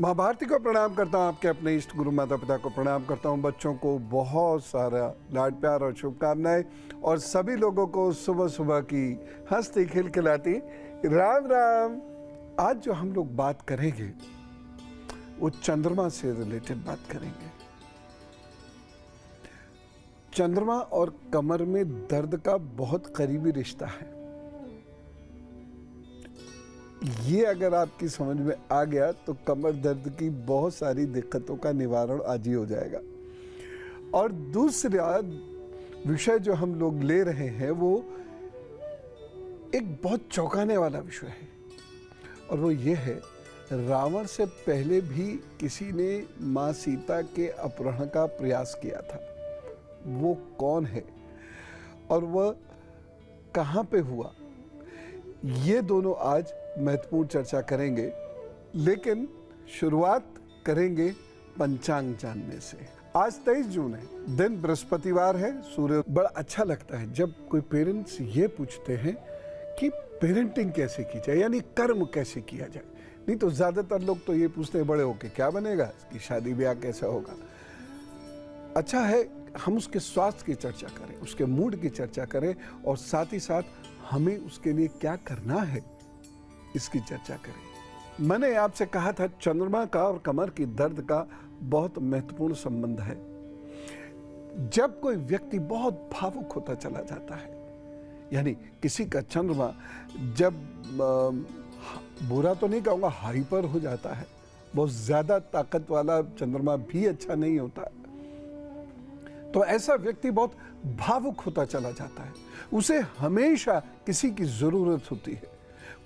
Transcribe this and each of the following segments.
माँ भारती को प्रणाम करता हूँ, आपके अपने इष्ट गुरु माता पिता को प्रणाम करता हूँ। बच्चों को बहुत सारा लाड प्यार और शुभकामनाएं, और सभी लोगों को सुबह सुबह की हंसती खिलखिलाती राम राम। आज जो हम लोग बात करेंगे वो चंद्रमा से रिलेटेड बात करेंगे। चंद्रमा और कमर में दर्द का बहुत करीबी रिश्ता है। ये अगर आपकी समझ में आ गया तो कमर दर्द की बहुत सारी दिक्कतों का निवारण आज ही हो जाएगा। और दूसरा विषय जो हम लोग ले रहे हैं वो एक बहुत चौंकाने वाला विषय है, और वो ये है, रावण से पहले भी किसी ने माँ सीता के अपहरण का प्रयास किया था। वो कौन है और वह कहाँ पे हुआ, ये दोनों आज महत्वपूर्ण चर्चा करेंगे। लेकिन शुरुआत करेंगे पंचांग जानने से। आज 23 जून है, दिन बृहस्पतिवार है, सूर्य। बड़ा अच्छा लगता है जब कोई पेरेंट्स ये पूछते हैं कि पेरेंटिंग कैसे की जाए, यानी कर्म कैसे किया जाए। नहीं तो ज्यादातर लोग तो ये पूछते हैं बड़े होके क्या बनेगा, इसकी शादी ब्याह कैसा होगा। अच्छा है हम उसके स्वास्थ्य की चर्चा करें, उसके मूड की चर्चा करें, और साथ ही साथ हमें उसके लिए क्या करना है इसकी चर्चा करें। मैंने आपसे कहा था चंद्रमा का और कमर की दर्द का बहुत महत्वपूर्ण संबंध है। जब कोई व्यक्ति बहुत भावुक होता चला जाता है, यानी किसी का चंद्रमा जब बुरा तो नहीं कहूँगा, हाइपर हो जाता है, बहुत ज्यादा ताकत वाला चंद्रमा भी अच्छा नहीं होता, तो ऐसा व्यक्ति बहुत भावुक होता चला जाता है। उसे हमेशा किसी की जरूरत होती है।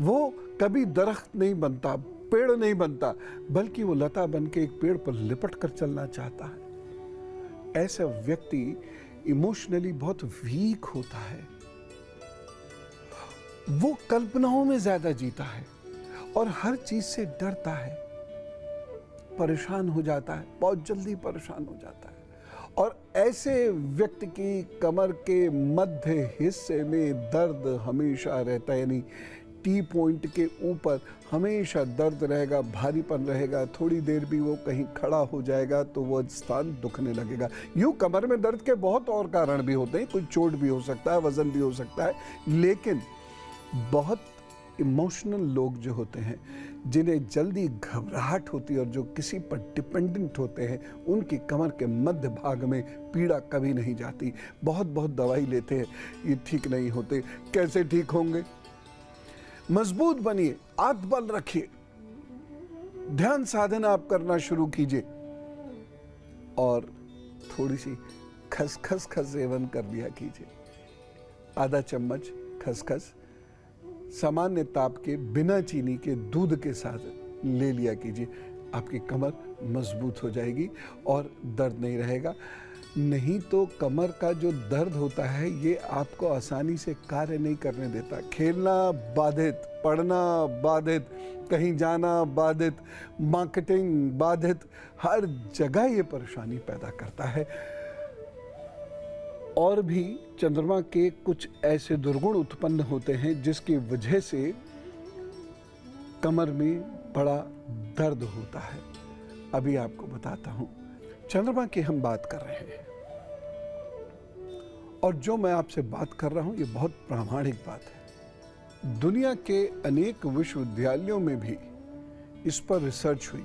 वो कभी दरख्त नहीं बनता, पेड़ नहीं बनता, बल्कि वो लता बन के एक पेड़ पर लिपट कर चलना चाहता है। ऐसा व्यक्ति इमोशनली बहुत वीक होता है। वो कल्पनाओं में ज्यादा जीता है और हर चीज से डरता है, परेशान हो जाता है, बहुत जल्दी परेशान हो जाता है। और ऐसे व्यक्ति की कमर के मध्य हिस्से में दर्द हमेशा रहता है, यानी टी पॉइंट के ऊपर हमेशा दर्द रहेगा, भारीपन रहेगा। थोड़ी देर भी वो कहीं खड़ा हो जाएगा तो वो स्थान दुखने लगेगा। यूं कमर में दर्द के बहुत और कारण भी होते हैं, कोई चोट भी हो सकता है, वजन भी हो सकता है, लेकिन बहुत इमोशनल लोग जो होते हैं, जिन्हें जल्दी घबराहट होती है और जो किसी पर डिपेंडेंट होते हैं, उनकी कमर के मध्य भाग में पीड़ा कभी नहीं जाती। बहुत बहुत दवाई लेते हैं, ये ठीक नहीं होते। कैसे ठीक होंगे? मजबूत बनिए, आत्मबल रखिए, ध्यान साधना आप करना शुरू कीजिए, और थोड़ी सी खसखस का सेवन कर लिया कीजिए। आधा चम्मच खसखस सामान्य ताप के, बिना चीनी के दूध के साथ ले लिया कीजिए। आपकी कमर मजबूत हो जाएगी और दर्द नहीं रहेगा। नहीं तो कमर का जो दर्द होता है ये आपको आसानी से कार्य नहीं करने देता। खेलना बाधित, पढ़ना बाधित, कहीं जाना बाधित, मार्केटिंग बाधित, हर जगह ये परेशानी पैदा करता है। और भी चंद्रमा के कुछ ऐसे दुर्गुण उत्पन्न होते हैं जिसकी वजह से कमर में बड़ा दर्द होता है। अभी आपको बताता हूं। चंद्रमा की हम बात कर रहे हैं, और जो मैं आपसे बात कर रहा हूं ये बहुत प्रामाणिक बात है। दुनिया के अनेक विश्वविद्यालयों में भी इस पर रिसर्च हुई,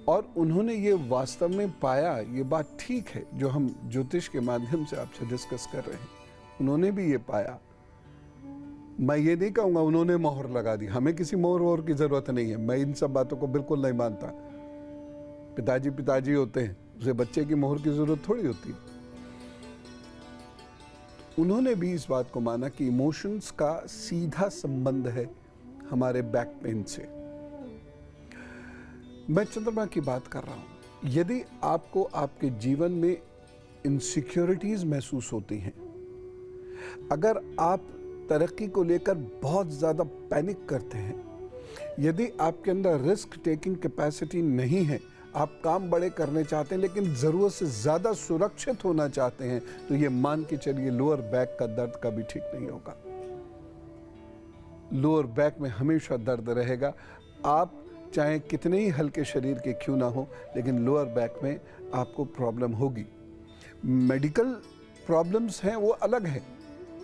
और उन्होंने ये वास्तव में पाया, ये बात ठीक है जो हम ज्योतिष के माध्यम से आपसे डिस्कस कर रहे हैं, उन्होंने भी ये पाया। मैं ये नहीं कहूँगा उन्होंने मोहर लगा दी, हमें किसी मोहर वोहर की जरूरत नहीं है। मैं इन सब बातों को बिल्कुल नहीं मानता। पिताजी पिताजी होते हैं, उसे बच्चे की मोहर की जरूरत थोड़ी होती है। उन्होंने भी इस बात को माना कि इमोशंस का सीधा संबंध है हमारे बैक पेन से। मैं चंद्रमा की बात कर रहा हूं। यदि आपको आपके जीवन में इनसिक्योरिटीज महसूस होती हैं, अगर आप तरक्की को लेकर बहुत ज्यादा पैनिक करते हैं, यदि आपके अंदर रिस्क टेकिंग कैपेसिटी नहीं है, आप काम बड़े करने चाहते हैं लेकिन जरूरत से ज्यादा सुरक्षित होना चाहते हैं, तो ये मान के चलिए लोअर बैक का दर्द कभी ठीक नहीं होगा। लोअर बैक में हमेशा दर्द रहेगा। आप चाहे कितने ही हल्के शरीर के क्यों ना हो, लेकिन लोअर बैक में आपको प्रॉब्लम होगी। मेडिकल प्रॉब्लम्स हैं वो अलग है,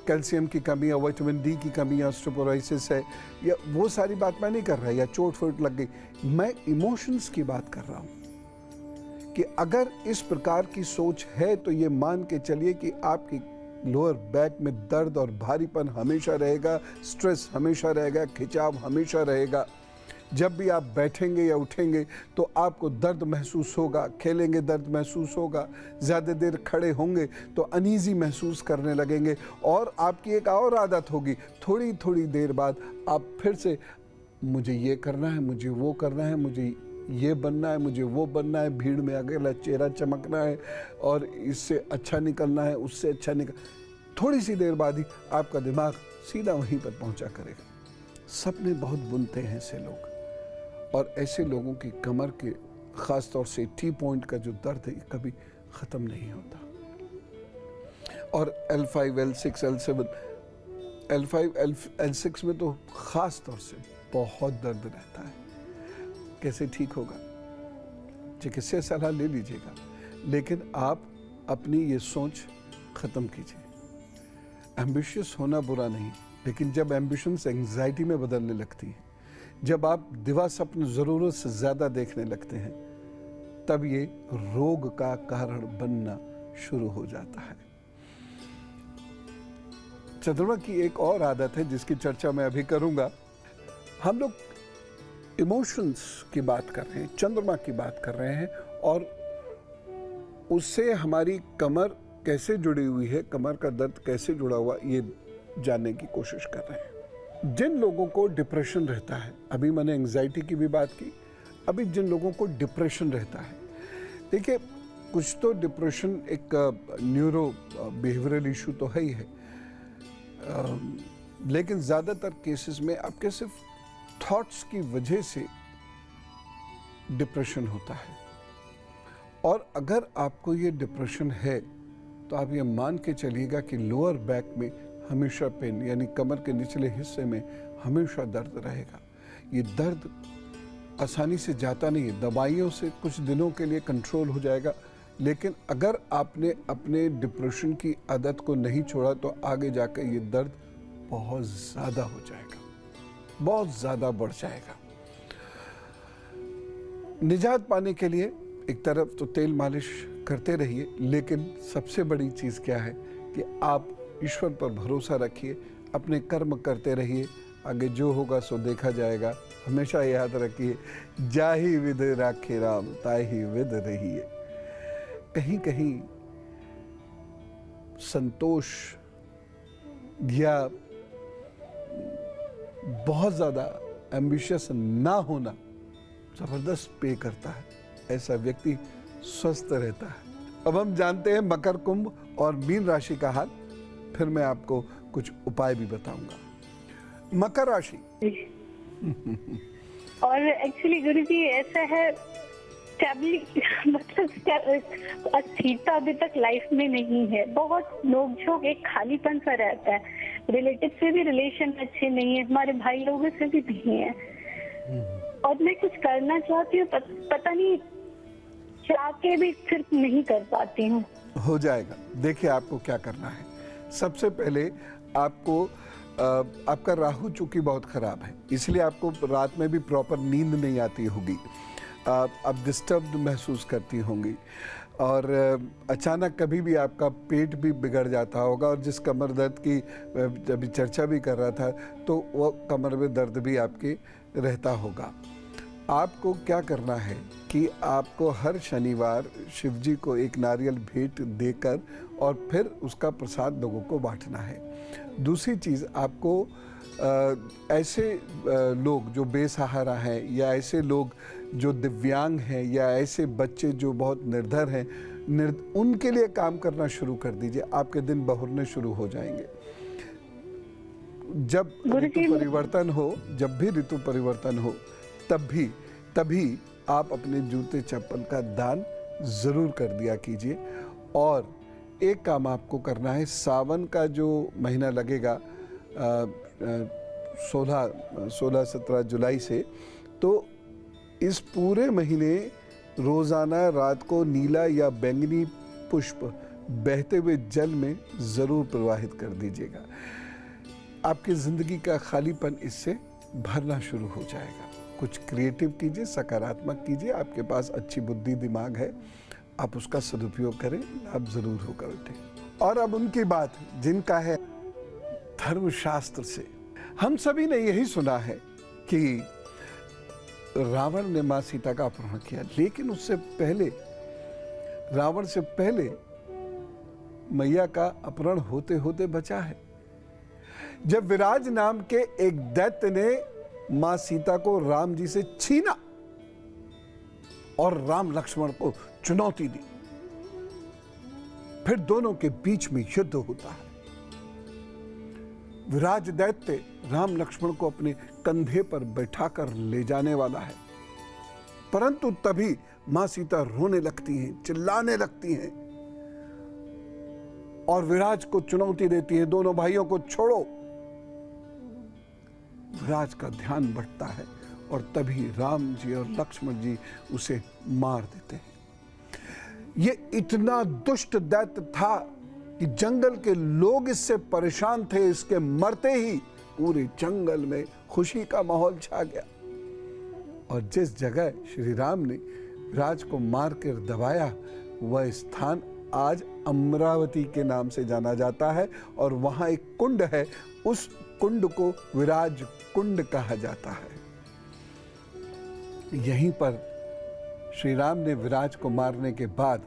कैल्शियम की कमी या विटामिन डी की कमी या ऑस्टियोपोरोसिस है, या वो सारी बात मैं नहीं कर रहा, या चोट फोट लग गई। मैं इमोशंस की बात कर रहा हूँ कि अगर इस प्रकार की सोच है तो ये मान के चलिए कि आपकी लोअर बैक में दर्द और भारीपन हमेशा रहेगा, स्ट्रेस हमेशा रहेगा, खिंचाव हमेशा रहेगा। जब भी आप बैठेंगे या उठेंगे तो आपको दर्द महसूस होगा, खेलेंगे दर्द महसूस होगा, ज़्यादा देर खड़े होंगे तो अनईजी महसूस करने लगेंगे। और आपकी एक और आदत होगी, थोड़ी थोड़ी देर बाद आप फिर से मुझे ये करना है, मुझे वो करना है, मुझे ये बनना है, मुझे वो बनना है, भीड़ में अकेला चेहरा चमकना है और इससे अच्छा निकलना है, उससे अच्छा निकल, थोड़ी सी देर बाद ही आपका दिमाग सीधा वहीं पर पहुंचा करेगा। सपने बहुत बुनते हैं ऐसे लोग, और ऐसे लोगों की कमर के ख़ास तौर से टी पॉइंट का जो दर्द है कभी ख़त्म नहीं होता। और L5, L6, L7, L5, L6 में तो ख़ास तौर से बहुत दर्द रहता है। कैसे ठीक होगा? चिकित्सीय सलाह ले लीजिएगा, लेकिन आप अपनी ये सोच ख़त्म कीजिए। एम्बिशियस होना बुरा नहीं, लेकिन जब एम्बिशंस एंग्जाइटी में बदलने लगती हैं, जब आप दिवा स्वप्न ज़रूरत से ज़्यादा देखने लगते हैं, तब ये रोग का कारण बनना शुरू हो जाता है। चंद्रमा की एक और आदत है जिसकी चर्चा मैं अभी करूंगा। हम लोग इमोशंस की बात कर रहे हैं, चंद्रमा की बात कर रहे हैं, और उससे हमारी कमर कैसे जुड़ी हुई है, कमर का दर्द कैसे जुड़ा हुआ, ये जानने की कोशिश कर रहे हैं। जिन लोगों को डिप्रेशन रहता है, अभी मैंने एंग्जाइटी की भी बात की, अभी जिन लोगों को डिप्रेशन रहता है, देखिए कुछ तो डिप्रेशन एक न्यूरो बिहेवियरल इशू तो है ही है, लेकिन ज़्यादातर केसेस में आपके सिर्फ थॉट्स की वजह से डिप्रेशन होता है। और अगर आपको ये डिप्रेशन है तो आप ये मान के चलिएगा कि लोअर बैक में हमेशा पेन, यानी कमर के निचले हिस्से में हमेशा दर्द रहेगा। ये दर्द आसानी से जाता नहीं है, दवाइयों से कुछ दिनों के लिए कंट्रोल हो जाएगा, लेकिन अगर आपने अपने डिप्रेशन की आदत को नहीं छोड़ा तो आगे जाकर ये दर्द बहुत ज़्यादा हो जाएगा, बहुत ज़्यादा बढ़ जाएगा। निजात पाने के लिए एक तरफ तो तेल मालिश करते रहिए, लेकिन सबसे बड़ी चीज़ क्या है कि आप ईश्वर पर भरोसा रखिए, अपने कर्म करते रहिए, आगे जो होगा सो देखा जाएगा। हमेशा याद रखिए, जाहि विध राखे राम ताहि विध रहिए। कहीं कहीं संतोष या बहुत ज़्यादा एम्बिशियस ना होना ज़बरदस्त पे करता है, ऐसा व्यक्ति स्वस्थ रहता है। अब हम जानते हैं मकर, कुंभ और मीन राशि का हाल, फिर मैं आपको कुछ उपाय भी बताऊंगा। मकर राशि और एक्चुअली गुरुजी ऐसा है, मतलब अस्थिरता अभी तक लाइफ में नहीं है, बहुत नोक-झोंक, एक खालीपन सा रहता है। रिलेटिव से भी रिलेशन अच्छे नहीं है, हमारे भाई लोगों से भी नहीं है, और मैं कुछ करना चाहती हूँ, पता नहीं चाह के भी सिर्फ नहीं कर पाती हूँ। हो जाएगा। देखिए आपको क्या करना है, सबसे पहले आपको आपका राहु चूंकि बहुत खराब है, इसलिए आपको रात में भी प्रॉपर नींद नहीं आती होगी, आप डिस्टर्ब्ड महसूस करती होंगी, और अचानक कभी भी आपका पेट भी बिगड़ जाता होगा। और जिस कमर दर्द की अभी चर्चा भी कर रहा था, तो वो कमर में दर्द भी आपके रहता होगा। आपको क्या करना है कि आपको हर शनिवार शिव जी को एक नारियल भेंट देकर और फिर उसका प्रसाद लोगों को बांटना है। दूसरी चीज़, आपको ऐसे लोग जो बेसहारा हैं, या ऐसे लोग जो दिव्यांग हैं, या ऐसे बच्चे जो बहुत निर्धर हैं, उनके लिए काम करना शुरू कर दीजिए, आपके दिन बहुरने शुरू हो जाएंगे। जब ऋतु परिवर्तन हो, जब भी ऋतु परिवर्तन हो, तभी आप अपने जूते चप्पल का दान ज़रूर कर दिया कीजिए। और एक काम आपको करना है, सावन का जो महीना लगेगा 16-17 जुलाई से, तो इस पूरे महीने रोजाना रात को नीला या बैंगनी पुष्प बहते हुए जल में जरूर प्रवाहित कर दीजिएगा। आपकी जिंदगी का खालीपन इससे भरना शुरू हो जाएगा। कुछ क्रिएटिव कीजिए, सकारात्मक कीजिए। आपके पास अच्छी बुद्धि दिमाग है, आप उसका सदुपयोग करें, लाभ जरूर होगा बेटे। और अब उनकी बात जिनका है धर्मशास्त्र से। हम सभी ने यही सुना है कि रावण ने मां सीता का अपहरण किया, लेकिन उससे पहले, रावण से पहले मैया का अपहरण होते होते बचा है। जब विराज नाम के एक दैत्य ने मां सीता को राम जी से छीना और राम लक्ष्मण को चुनौती दी, फिर दोनों के बीच में युद्ध होता है। विराज दैत्य राम लक्ष्मण को अपने कंधे पर बैठाकर ले जाने वाला है, परंतु तभी मां सीता रोने लगती हैं, चिल्लाने लगती हैं और विराज को चुनौती देती है, दोनों भाइयों को छोड़ो। विराज का ध्यान बढ़ता है और तभी राम जी और लक्ष्मण जी उसे मार देते हैं। ये इतना दुष्ट दैत्य था कि जंगल के लोग इससे परेशान थे। इसके मरते ही पूरे जंगल में खुशी का माहौल छा गया। और जिस जगह श्री राम ने विराज को मार कर दबाया, वह स्थान आज अमरावती के नाम से जाना जाता है और वहां एक कुंड है, उस कुंड को विराज कुंड कहा जाता है। यहीं पर श्री राम ने विराज को मारने के बाद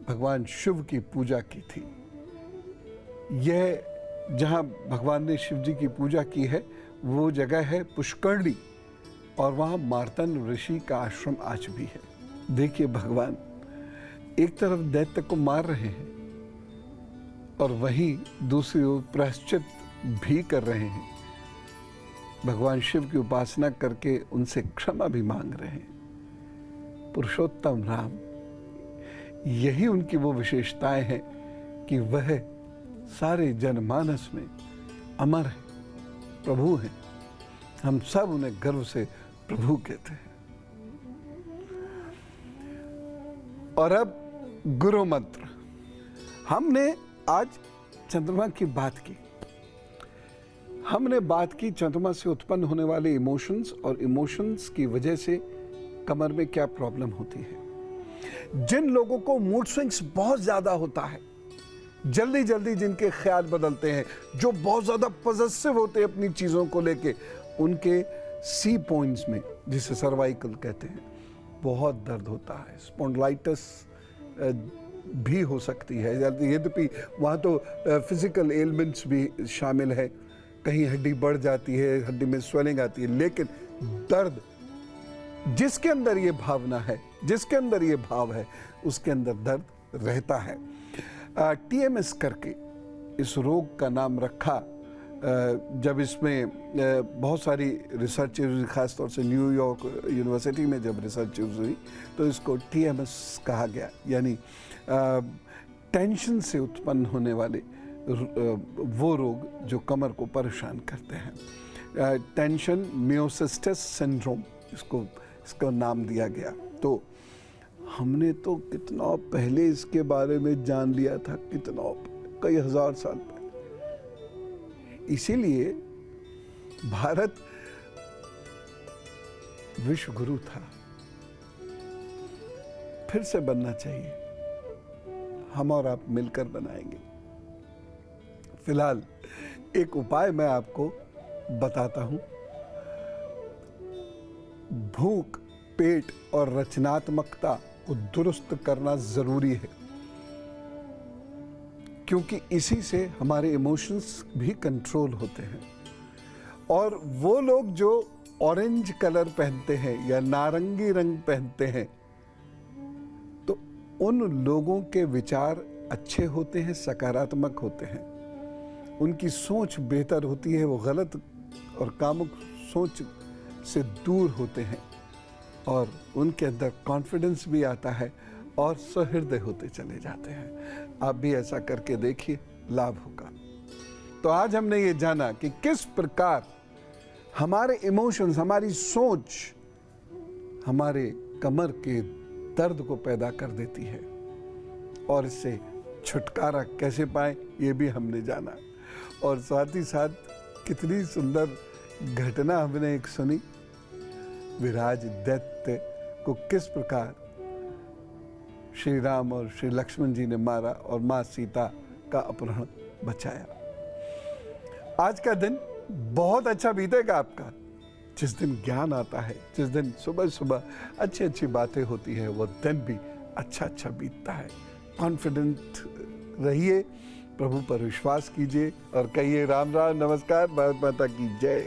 भगवान शिव की पूजा की थी। यह जहां भगवान ने शिव जी की पूजा की है वो जगह है पुष्करणी और वहां मार्तन ऋषि का आश्रम आज भी है। देखिए, भगवान एक तरफ दैत्य को मार रहे हैं और वहीं दूसरी ओर प्रायश्चित भी कर रहे हैं। भगवान शिव की उपासना करके उनसे क्षमा भी मांग रहे हैं। पुरुषोत्तम राम, यही उनकी वो विशेषताएं हैं कि वह सारे जनमानस में अमर है, प्रभु हैं। हम सब उन्हें गर्व से प्रभु कहते हैं। और अब गुरु मंत्र। हमने आज चंद्रमा की बात की। हमने बात की चंद्रमा से उत्पन्न होने वाले इमोशंस और इमोशंस की वजह से कमर में क्या प्रॉब्लम होती है। जिन लोगों को मूड स्विंग्स बहुत ज्यादा होता है, जल्दी जल्दी जिनके ख्याल बदलते हैं, जो बहुत ज्यादा पॉजिटिव होते हैं अपनी चीजों को लेके, उनके सी पॉइंट्स में, जिसे सर्वाइकल कहते हैं, बहुत दर्द होता है। स्पॉन्डिलाइटिस भी हो सकती है, यद्यपि वहाँ तो फिजिकल एलिमेंट्स भी शामिल है। कहीं हड्डी बढ़ जाती है, हड्डी में स्वेलिंग आती है, लेकिन दर्द, जिसके अंदर ये भावना है, जिसके अंदर ये भाव है, उसके अंदर दर्द रहता है। TMS करके इस रोग का नाम रखा जब इसमें बहुत सारी रिसर्च हुई, खासतौर से न्यूयॉर्क यूनिवर्सिटी में जब रिसर्च हुई तो इसको TMS कहा गया, यानी टेंशन से उत्पन्न होने वाले वो रोग जो कमर को परेशान करते हैं। टेंशन मियोसिस्टिस सिंड्रोम इसको नाम दिया गया। तो हमने तो कितना पहले इसके बारे में जान लिया था, कितना कई हजार साल पहले। इसीलिए भारत विश्व गुरु था। फिर से बनना चाहिए, हम और आप मिलकर बनाएंगे। फिलहाल एक उपाय मैं आपको बताता हूं। भूख, पेट और रचनात्मकता को दुरुस्त करना जरूरी है, क्योंकि इसी से हमारे इमोशंस भी कंट्रोल होते हैं। और वो लोग जो ऑरेंज कलर पहनते हैं या नारंगी रंग पहनते हैं, तो उन लोगों के विचार अच्छे होते हैं, सकारात्मक होते हैं, उनकी सोच बेहतर होती है, वो गलत और कामुक सोच से दूर होते हैं और उनके अंदर कॉन्फिडेंस भी आता है और सहृदय होते चले जाते हैं। आप भी ऐसा करके देखिए, लाभ होगा। तो आज हमने ये जाना कि किस प्रकार हमारे इमोशंस, हमारी सोच हमारे कमर के दर्द को पैदा कर देती है, और इससे छुटकारा कैसे पाएं ये भी हमने जाना। और साथ ही साथ कितनी सुंदर घटना हमने एक सुनी, विराज दैत्य को किस प्रकार श्री राम और श्री लक्ष्मण जी ने मारा और माँ सीता का अपहरण बचाया। आज का दिन बहुत अच्छा बीतेगा आपका, जिस दिन ज्ञान आता है, जिस दिन सुबह सुबह अच्छी अच्छी बातें होती है, वो दिन भी अच्छा अच्छा बीतता है। कॉन्फिडेंट रहिए, प्रभु पर विश्वास कीजिए और कहिए राम राम, नमस्कार, भारत माता की जय।